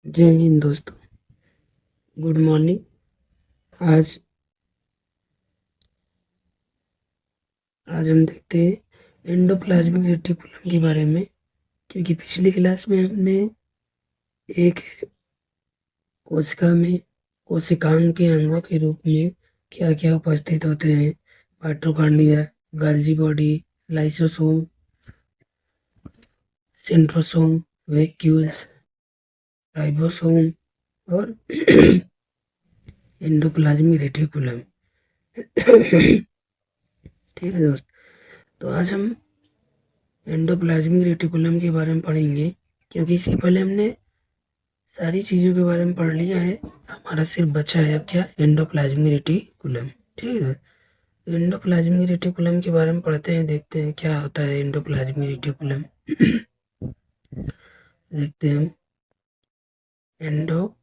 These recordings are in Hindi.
जय हिंद दोस्तों। Good morning. आज आज हम देखते हैं एंडोप्लाज्मिक रेटिकुलम के बारे में, क्योंकि पिछली क्लास में हमने एक कोशिका में कोशिकांग के अंगों के रूप में क्या क्या उपस्थित होते हैं, mitochondria, Golgi body, lysosome, centrosome, vacuoles, ribosome और एंडोप्लाज्मिक रेटिकुलम। ठीक है दोस्त, तो आज हम एंडोप्लाज्मिक रेटिकुलम के बारे में पढ़ेंगे, क्योंकि इससे पहले हमने सारी चीज़ों के बारे में पढ़ लिया है। हमारा सिर्फ बचा है अब क्या, एंडोप्लाज्मिक रेटिकुलम। ठीक है, तो एंडोप्लाज्मिक रेटिकुलम के बारे में पढ़ते हैं, देखते हैं क्या होता है एंडोप्लाज्मिक रेटिकुलम। देखते हैं हम एंडोप्लाज्मिक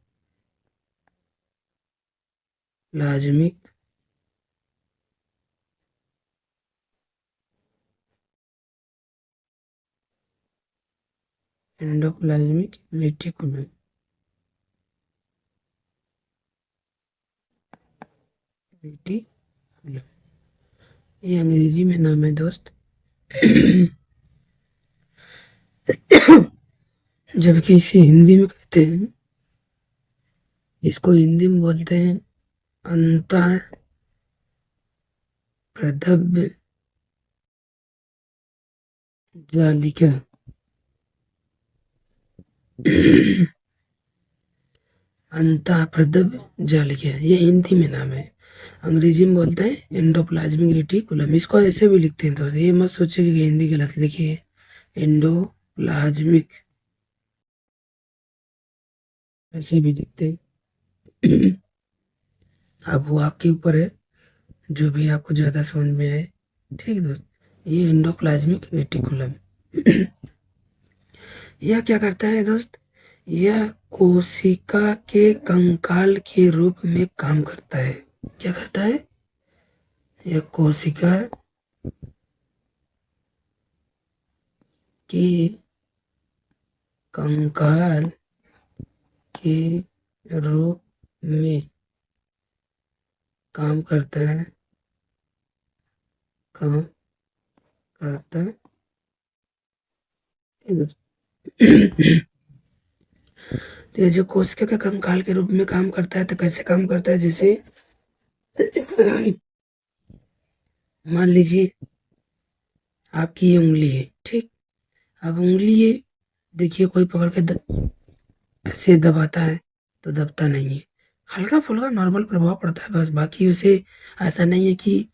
एंडोप्लाज्मिक रेटिकुलम रेटिकुलम ये अंग्रेजी में नाम है दोस्त। जबकि इसे हिंदी में कहते हैं, इसको हिंदी में बोलते हैं अंतः प्रदव्य जालिका। अंतः प्रदव्य जालिका ये हिंदी में नाम है, अंग्रेजी में बोलते हैं एंडोप्लाज्मिक रेटिकुलम। इसको ऐसे भी लिखते हैं, तो ये मत सोचिए कि हिंदी गलत लिखी है। एंडोप्लाज्मिक ऐसे भी लिखते हैं। अब वो आपके ऊपर है, जो भी आपको ज़्यादा समझ में आए। ठीक है दोस्त, ये एंडोप्लाज्मिक रेटिकुलम यह क्या करता है दोस्त, यह कोशिका के कंकाल के रूप में काम करता है। क्या करता है, यह कोशिका के कंकाल के रूप में काम करता है, काम करता है दोस्त। तो ये जो कोशिका के कंकाल के रूप में काम करता है, तो कैसे काम करता है, जैसे मान लीजिए आपकी ये उंगली है, ठीक। अब उंगली ये देखिए, कोई पकड़ के ऐसे दबाता है तो दबता नहीं है, हल्का फुल्का नॉर्मल प्रभाव पड़ता है बस। बाकी वैसे ऐसा नहीं है कि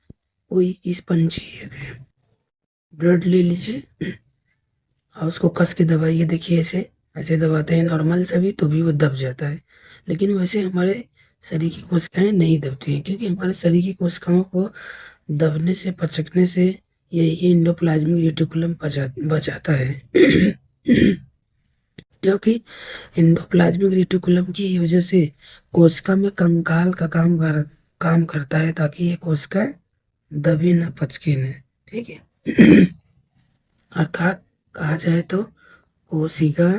कोई स्पंजी है। ब्लड ले लीजिए और उसको कस के दबाइए, देखिए ऐसे ऐसे दबाते हैं नॉर्मल से भी, तो भी वो दब जाता है। लेकिन वैसे हमारे शरीर की कोशिकाएं नहीं दबती हैं, क्योंकि हमारे शरीर की कोशिकाओं को दबने से, पचकने से यही एंडोप्लाज्मिक रेटिकुलम बचाता है। क्योंकि एंडोप्लाज्मिक रेटिकुलम की वजह से कोशिका में कंकाल का काम करता है, ताकि ये कोशिका दबे न, पचके न। ठीक है। अर्थात कहा जाए तो कोशिका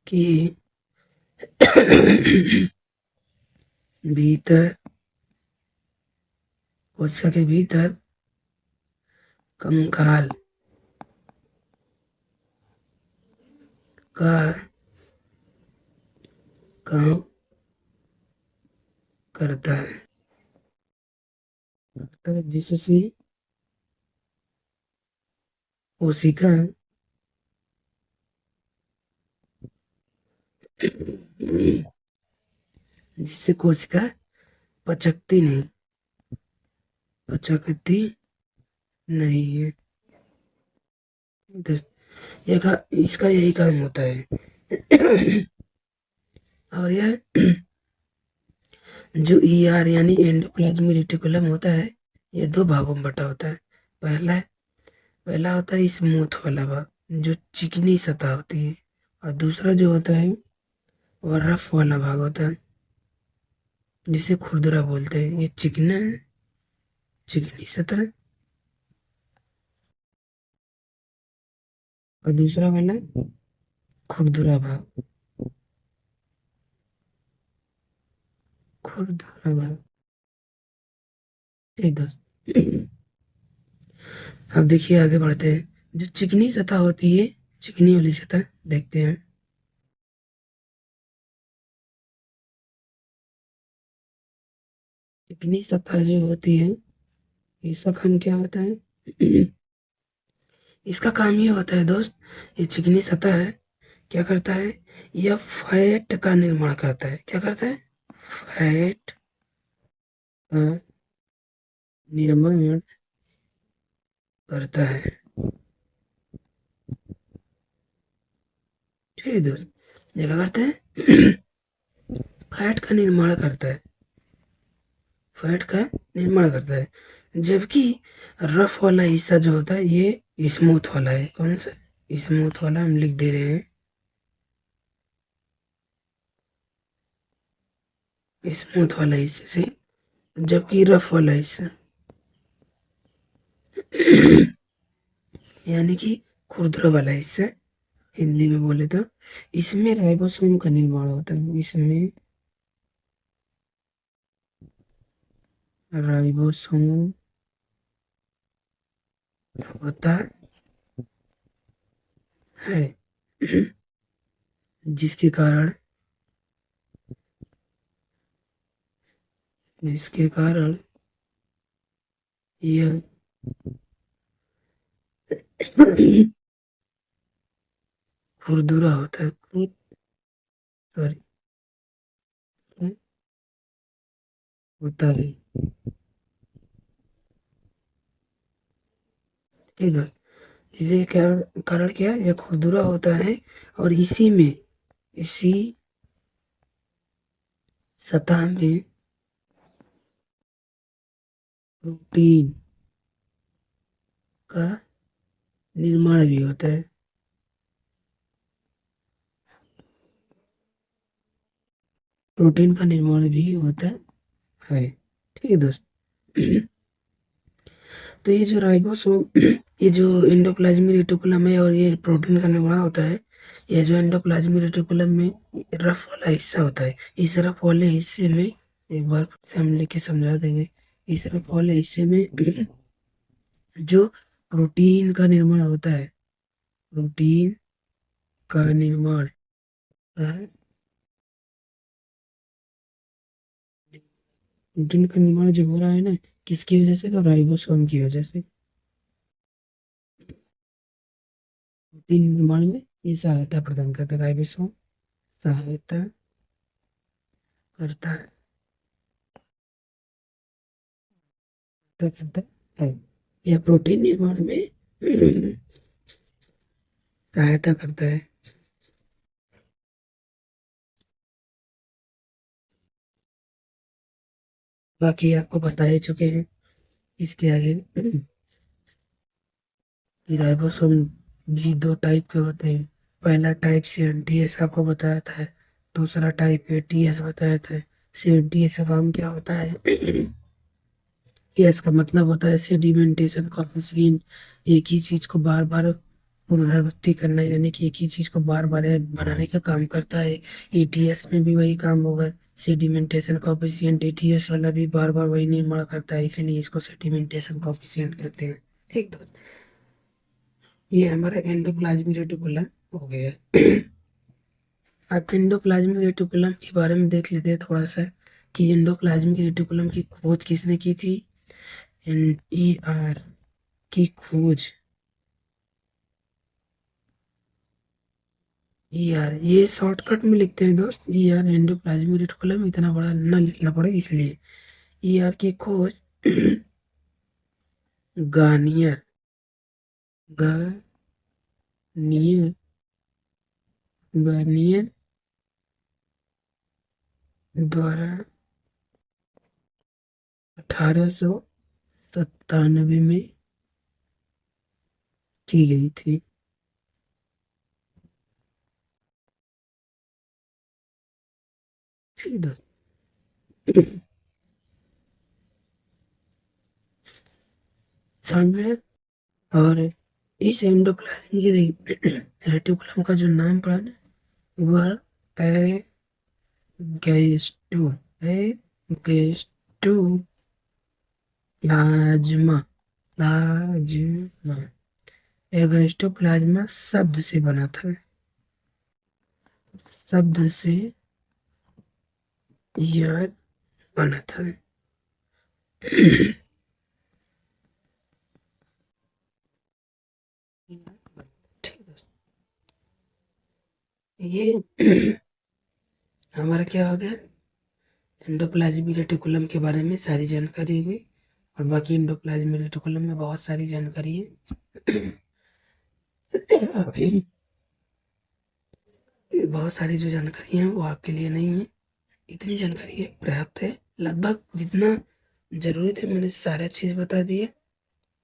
के भीतर, कोशिका के भीतर कंकाल का काम करता है, जिससे कोशिका जिससे कोशिका पचकती नहीं, पचकती नहीं है। इसका यही काम होता है। और यह जो ईआर यानी एंडोप्लाज्मिक रेटिकुलम होता है, ये दो भागों में बटा होता है। पहला पहला होता है स्मूथ वाला भाग, जो चिकनी सतह होती है, और दूसरा जो होता है वह रफ वाला भाग होता है, जिसे खुरदरा बोलते हैं। ये चिकना है, चिकनी सतह, और दूसरा वाला खुरदुरा भाग। खुरदुरा भाग। ठीक दोस्त। अब देखिए आगे बढ़ते हैं। जो चिकनी सतह होती है, चिकनी वाली सतह देखते हैं। चिकनी सतह जो होती है, इसका काम क्या होता है? इसका काम ये होता है दोस्त, ये चिकनी सतह है, क्या करता है? यह फैट का निर्माण करता है। क्या करता है? फैट का निर्माण करता है। ठीक है दोस्त, ये क्या करते हैं? फैट का निर्माण करता है। फैट का निर्माण करता है। जबकि रफ वाला हिस्सा जो होता है ये स्मूथ वाला है। कौन सा? स्मूथ वाला हम लिख दे रहे हैं, स्मूथ वाला हिस्से से। जबकि रफ वाला हिस्सा यानी कि खुरदुरा वाला हिस्सा, हिंदी में बोले तो, इसमें राइबोसोम का निर्माण होता है। इसमें राइबोसोम होता है। जिसके कारण जिसके कारण यह खुरदुरा होता है। खुद सॉरी होता है। ठीक है, इसे कारण कारण क्या है? यह खुरदुरा होता है और इसी सतह में प्रोटीन का निर्माण भी होता है। प्रोटीन का निर्माण भी होता है। ठीक है दोस्त। तो ये जो राइबोसोम ये जो एंडोप्लाज्मिक रेटिकुलम है और ये प्रोटीन का निर्माण होता है। ये जो एंडोप्लाज्मिक रेटिकुलम में रफ वाला हिस्सा होता है, इस रफ वाले हिस्से में एक बार फिर से हम लिख के समझा देंगे। इस रफ वाले हिस्से में जो प्रोटीन का निर्माण होता है, प्रोटीन का निर्माण है। प्रोटीन का निर्माण जो हो रहा है ना, किसकी वजह से? तो राइबोसोम की वजह से। प्रोटीन निर्माण में ये सहायता प्रदान करता है, राइबोसोम सहायता करता है। करता है। यह प्रोटीन निर्माण में सहायता करता है। बाकी आपको बता ही चुके हैं। इसके आगे कि राइबोसोम भी दो टाइप के होते हैं। पहला टाइप 70S आपको बताया था, दूसरा टाइप 80S बताया था। 70S का काम क्या होता है? यस का मतलब होता है सेडिमेंटेशन कॉफिशिएंट, एक ही चीज को बार बार पुनरावृत्ति करना, यानी कि एक ही चीज को बार बार बनाने का काम करता है। एटीएस में भी वही काम होगा। सेडिमेंटेशन कॉफिशिएंट एटीएस वाला भी बार बार वही निर्माण करता है, इसीलिए इसको सेडिमेंटेशन कॉफिशिएंट कहते हैं। ठीक दोस्त, ये हमारा एंडोप्लाज्मिक रेटिकुलम हो गया। अब एंडोप्लाज्मिक रेटिकुलम के बारे में देख लेते हैं थोड़ा सा, कि एंडोप्लाज्मिक रेटिकुलम की खोज किसने की थी? एनईआर की खोज। ईआर ये शॉर्टकट में लिखते हैं दोस्त, ईआर एंडोप्लाज्मिक रेटिकुलम, इतना बड़ा ना लिखना पड़े इसलिए। ईआर की खोज गार्नियर गार्नियर गार्नियर द्वारा 1897 में की गई थी। ठीक दोस्त। समझ में? और इस एंडोप्लाज्म के रेटिकुलम का जो नाम पड़ा ना, वह एगेस्टो एगेस्टो प्लाज्मा प्लाज्मा एगेस्टोप्लाज्मा शब्द से बना था, शब्द से यह बना था। ये हमारा क्या हो गया, एंडोप्लाज्मिक रेटिकुलम के बारे में सारी जानकारी हुई, और बाकी एंडोप्लाज्मिक रेटिकुलम में बहुत सारी जानकारी है। बहुत सारी जो जानकारी है वो आपके लिए नहीं है, इतनी जानकारी है पर्याप्त है, लगभग जितना जरूरी थे मैंने सारा चीज बता दिए।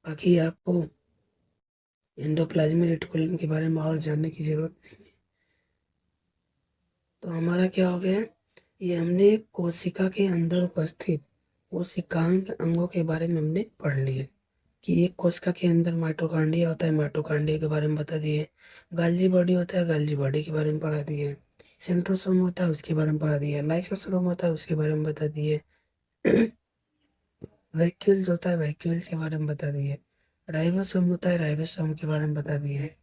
बाकी आपको एंडोप्लाज्मिक रेटिकुलम के बारे में और जानने की जरूरत नहीं है। तो हमारा क्या हो गया, ये हमने कोशिका के अंदर उपस्थित कोशिकाओं के अंगों के बारे में हमने पढ़ लिया, कि एक कोशिका के अंदर माइटोकॉन्ड्रिया होता है, माइटोकॉन्ड्रिया के बारे में बता दिए, गाल्जी बॉडी होता है, गाल्जी बॉडी के बारे में पढ़ा दिए, सेंट्रोसोम होता है उसके बारे में पढ़ा दिया, लाइसोसोम होता है उसके बारे में बता दिए, वैक्यूल्स होता है वैक्यूल्स के बारे में बता दिए, राइबोसोम होता है राइबोसोम के बारे में बता दिए,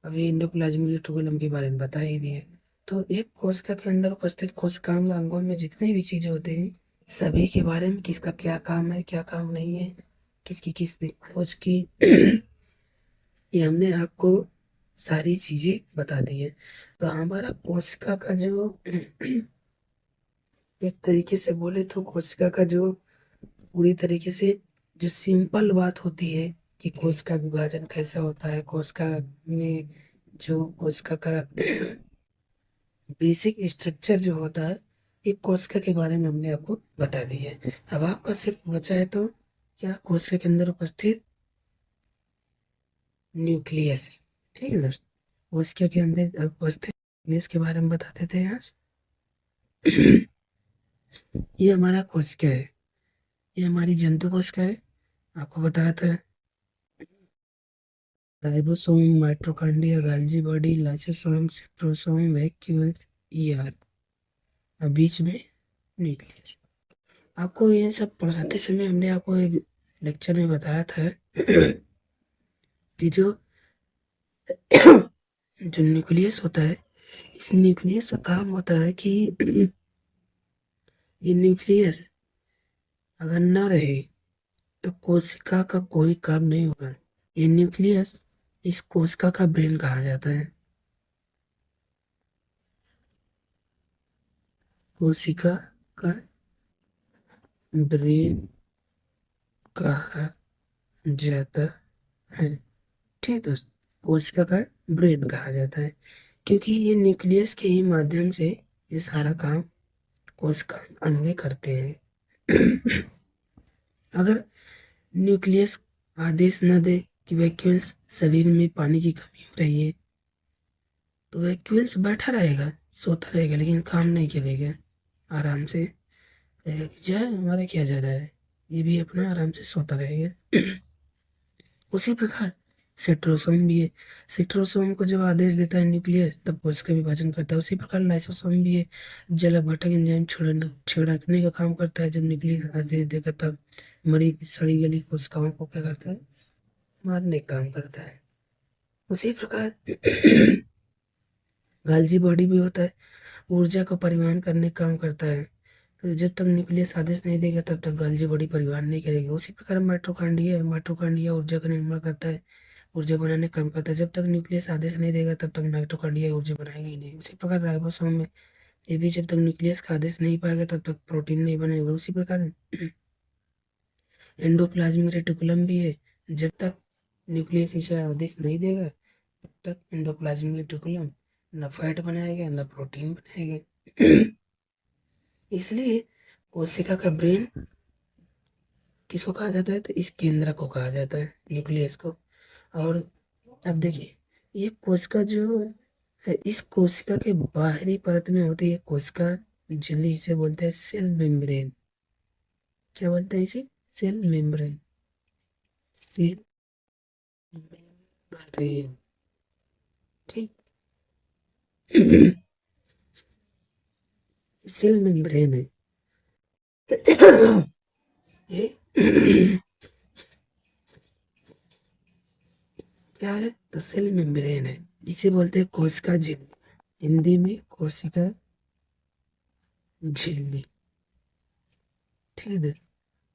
अभी एंडोप्लाज्मिक रेटिकुलम के बारे में बता ही दिए। तो एक कोशिका के अंदर उपस्थित कोशिकाओं अंगों में जितनी भी चीजें होती हैं, सभी के बारे में किसका क्या काम है क्या काम नहीं है, किसकी किसने खोज की, ये हमने आपको सारी चीजें बता दी है। तो हमारा कोशिका का जो एक तरीके से बोले तो कोशिका का जो पूरी तरीके से जो सिंपल बात होती है कि कोशिका विभाजन कैसा होता है, कोशिका में जो कोशिका का बेसिक स्ट्रक्चर जो होता है, एक कोशिका के बारे में हमने आपको बता दी है। अब आपका सिर्फ बचा है तो क्या, कोशिका के अंदर उपस्थित न्यूक्लियस। ठीक है दोस्त, कोशिका के अंदर उपस्थित न्यूक्लियस के बारे में बता देते हैं आज। ये हमारा कोशिका है, ये हमारी जंतु कोशिका है, आपको बताया था, ribosome, mitochondria, गाल्जी body, lysosome, centrosome, vacuole, ER, और बीच में न्यूक्लियस। आपको ये सब पढ़ाते समय हमने आपको एक लेक्चर में बताया था कि जो न्यूक्लियस होता है, इस न्यूक्लियस का काम होता है कि ये न्यूक्लियस अगर न रहे तो कोशिका का कोई काम नहीं होगा। ये न्यूक्लियस इस कोशिका का ब्रेन कहा जाता है, कोशिका का ब्रेन कहा जाता है। ठीक दोस्त, कोशिका का ब्रेन कहा जाता है, क्योंकि ये न्यूक्लियस के ही माध्यम से ये सारा काम कोशिका अंगे करते हैं। अगर न्यूक्लियस आदेश न दे कि वैक्यूल्स शरीर में पानी की कमी हो रही है, तो वैक्यूल्स बैठा रहेगा, सोता रहेगा, लेकिन काम नहीं करेगा, आराम से रहेगा कि जाए हमारा क्या जा रहा है, ये भी अपना आराम से सोता रहेगा। उसी प्रकार सेट्रोसोम भी है, सेट्रोसोम को जब आदेश देता है न्यूक्लियस तब कोशिका विभाजन करता है। उसी प्रकार लाइसोसोम भी है, जल अपघटक एंजाइम छिड़कने का काम करता है, जब न्यूक्लियस आदेश देगा तब मरी सड़ी गली कोशिकाओं को क्या करता है, मारने का काम करता है। उसी प्रकार गाल्जी बॉडी भी होता है, ऊर्जा को परिवहन करने का काम करता है, तो जब तक न्यूक्लियस आदेश नहीं देगा तब तक गाल्जी बॉडी परिवहन नहीं करेगी। उसी प्रकार माइटोकॉन्ड्रिया है, माइटोकॉन्ड्रिया ऊर्जा का निर्माण करता है, ऊर्जा बनाने का काम करता है, जब तक न्यूक्लियस आदेश नहीं देगा तब तक माइटोकॉन्ड्रिया ऊर्जा बनाएगा ही नहीं। उसी प्रकार राइबोसोम में ये भी जब तक न्यूक्लियस का आदेश नहीं पाएगा तब तक प्रोटीन नहीं बनेगा। उसी प्रकार एंडोप्लाज्मिक रेटिकुलम भी है, जब तक न्यूक्लियस इसे आदेश नहीं देगा तब तक एंडोप्लाज्मिक रेटिकुलम न फैट बनाएगा न प्रोटीन बनाएगा। इसलिए कोशिका का ब्रेन किसको कहा जाता है, तो इस केंद्र को कहा जाता है, न्यूक्लियस को। और अब देखिए, ये कोशिका जो है, इस कोशिका के बाहरी परत में होती है कोशिका झिल्ली, इसे बोलते हैं सेल मेम्ब्रेन। क्या बोलते हैं इसे, सेल मेम्ब्रेन, सेल रह रही है। ठीक। सेल मेम्ब्रेन है ये। क्या है? तो सेल मेम्ब्रेन है, इसे बोलते हैं कोशिका झिल्ली, हिंदी में कोशिका झिल्ली। ठीक है,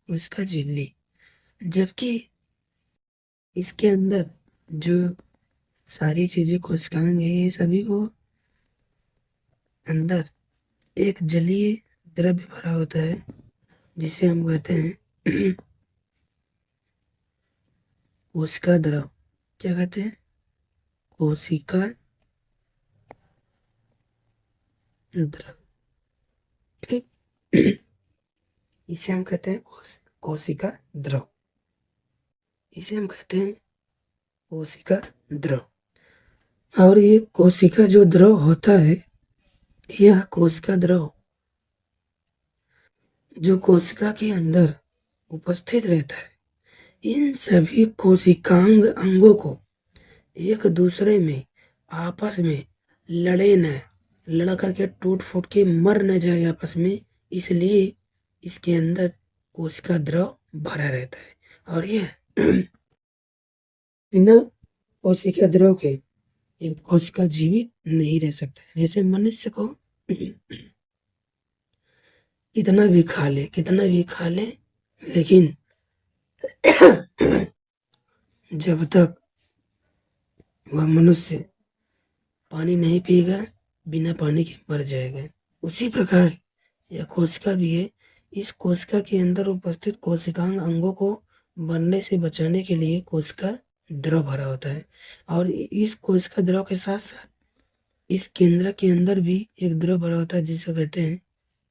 कोशिका झिल्ली। जबकि इसके अंदर जो सारी चीजें कोशिकाएं हैं, ये सभी को अंदर एक जलीय द्रव्य भरा होता है, जिसे हम कहते हैं कोशिका द्रव। क्या कहते हैं? कोशिका द्रव। ठीक। इसे हम कहते हैं कोशिका द्रव। इसे हम कहते हैं कोशिका द्रव। और ये कोशिका जो द्रव होता है, यह कोशिका द्रव जो कोशिका के अंदर उपस्थित रहता है, इन सभी कोशिकांग अंगों को एक दूसरे में आपस में लड़े न, लड़ करके टूट फूट के मर न जाए आपस में, इसलिए इसके अंदर कोशिका द्रव भरा रहता है। और यह बिना कोशिका द्रव के एक कोशिका जीवित नहीं रह सकता। जैसे मनुष्य को कितना भी खा ले, लेकिन जब तक वह मनुष्य पानी नहीं पिएगा, बिना पानी के मर जाएगा। उसी प्रकार यह कोशिका भी है। इस कोशिका के अंदर उपस्थित कोशिकांग अंगों को बनने से बचाने के लिए कोशिका द्रव भरा होता है। और इस कोशिका द्रव के साथ साथ इस केंद्र के अंदर भी एक द्रव भरा होता है, जिसे कहते हैं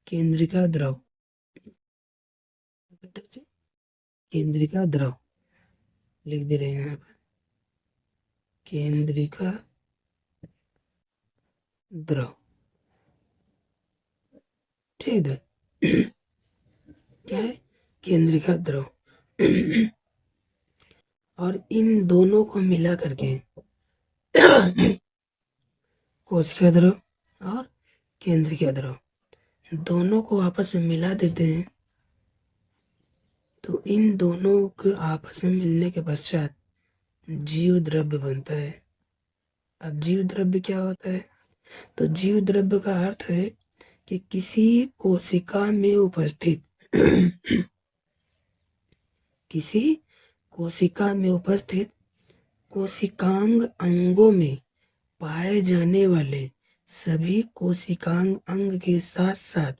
केंद्रिका द्रव। केंद्रिका द्रव लिख दे रहे हैं यहाँ पर, केंद्रिका द्रव। ठीक है। क्या है? केंद्रिका द्रव। और इन दोनों को मिला करके कोशिका द्रव और केंद्रिका द्रव दोनों को आपस में मिला देते हैं, तो इन दोनों के आपस में मिलने के पश्चात जीव द्रव्य बनता है। अब जीव द्रव्य क्या होता है? तो जीव द्रव्य का अर्थ है कि किसी कोशिका में उपस्थित किसी कोशिका में उपस्थित कोशिकांग अंगों में पाए जाने वाले सभी कोशिकांग अंग के साथ साथ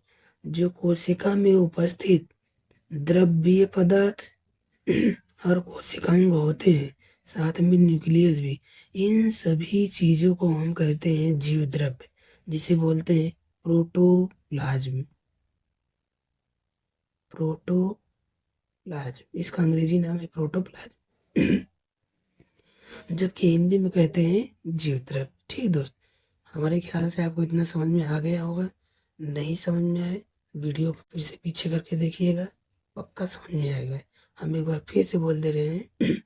जो कोशिका में उपस्थित द्रव्य पदार्थ और कोशिकांग होते हैं, साथ में न्यूक्लियस भी, इन सभी चीजों को हम कहते हैं जीव द्रव्य, जिसे बोलते हैं प्रोटोप्लाज्म। प्रोटोप्लाज्म इसका अंग्रेजी नाम है प्रोटोप्लाज्म, जबकि हिंदी में कहते हैं जीव द्रव्य। ठीक दोस्त, हमारे ख्याल से आपको इतना समझ में आ गया होगा। नहीं समझ में आए, वीडियो को फिर से पीछे करके देखिएगा, पक्का समझ में आएगा। हम एक बार फिर से बोल दे रहे हैं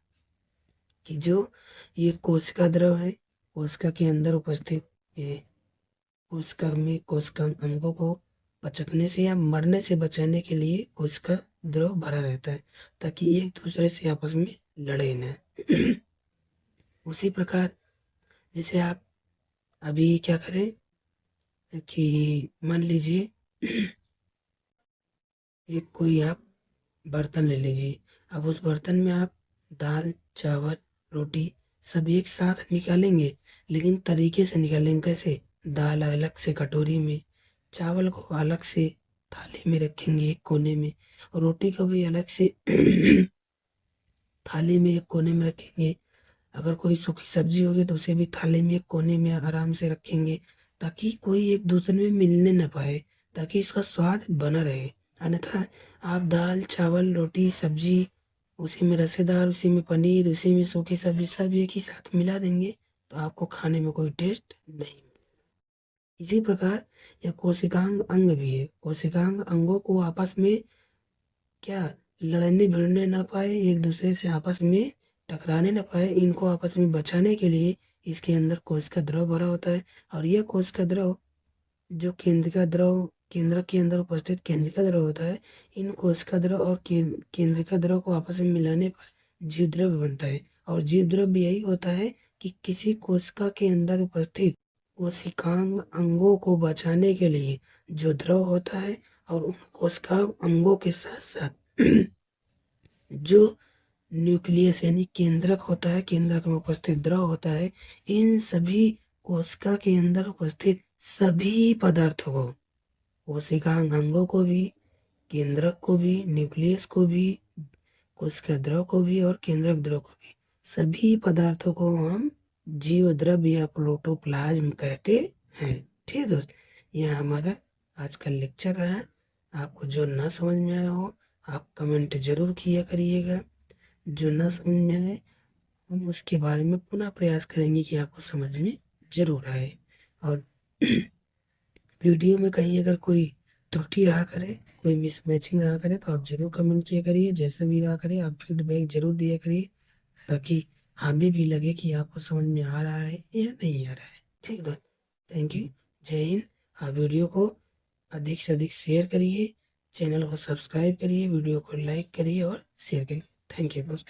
कि जो ये कोशिका द्रव है, कोशिका के अंदर उपस्थित ये कोशिका में कोशिका अंगों को पचकने से या मरने से बचाने के लिए कोशिका द्रव भरा रहता है, ताकि एक दूसरे से आपस में लड़े न। उसी प्रकार जैसे आप अभी क्या करें कि मान लीजिए एक कोई आप बर्तन ले लीजिए। अब उस बर्तन में आप दाल चावल रोटी सब एक साथ निकालेंगे, लेकिन तरीके से निकालेंगे। कैसे? दाल अलग से कटोरी में, चावल को अलग से थाली में रखेंगे एक कोने में, और रोटी को भी अलग से थाली में एक कोने में रखेंगे। अगर कोई सूखी सब्जी होगी तो उसे भी थाली में एक कोने में आराम से रखेंगे, ताकि कोई एक दूसरे में मिलने न पाए, ताकि इसका स्वाद बना रहे। अन्यथा आप दाल चावल रोटी सब्जी उसी में रसेदार, उसी में पनीर, उसी में सूखी सब्जी सब एक ही साथ मिला देंगे, तो आपको खाने में कोई टेस्ट नहीं। इसी प्रकार यह कोशिकांग अंग भी है। कोशिकांग अंगों को आपस में क्या लड़ने भिड़ने ना पाए, एक दूसरे से आपस में टकराने न पाए, इनको आपस में बचाने के लिए इसके अंदर कोशिका द्रव भरा होता है। और यह कोशिका द्रव जो केंद्रिका द्रव, केंद्रक के अंदर उपस्थित केंद्रिका द्रव होता है, इन कोशिका द्रव और केंद्रिका द्रव को आपस में मिलाने पर जीव द्रव्य बनता है। और जीव द्रव्य यही होता है कि किसी कोशिका के अंदर उपस्थित कोशिकांग अंगों को बचाने के लिए जो द्रव होता है, और उन कोशिका अंगों के साथ साथ जो न्यूक्लियस यानी केंद्रक होता है, केंद्रक में उपस्थित द्रव होता है, इन सभी कोशिका के अंदर उपस्थित सभी पदार्थों को, कोशिकांग अंगों को भी, केंद्रक को भी, न्यूक्लियस को भी, कोशिका द्रव को भी और केंद्रक द्रव को भी, सभी पदार्थों को हम जीव द्रव्य या प्रोटोप्लाज्म कहते हैं। ठीक है दोस्त, यह हमारा आज का लेक्चर रहा। आपको जो ना समझ में आया हो आप कमेंट जरूर किया करिएगा। जो ना समझ में आए हम उसके बारे में पुनः प्रयास करेंगे कि आपको समझ में जरूर आए। और वीडियो में कहीं अगर कोई त्रुटि रहा करे, कोई मिसमैचिंग रहा करे, तो आप जरूर कमेंट किया करिए। जैसे भी रहा करे आप फीडबैक जरूर दिया करिए, ताकि हमें भी लगे कि आपको समझ में आ रहा है या नहीं आ रहा है। ठीक दोस्त, थैंक यू, जय हिंद। आप वीडियो को अधिक से अधिक शेयर करिए, चैनल को सब्सक्राइब करिए, वीडियो को लाइक करिए और शेयर करिए। थैंक यू दोस्त।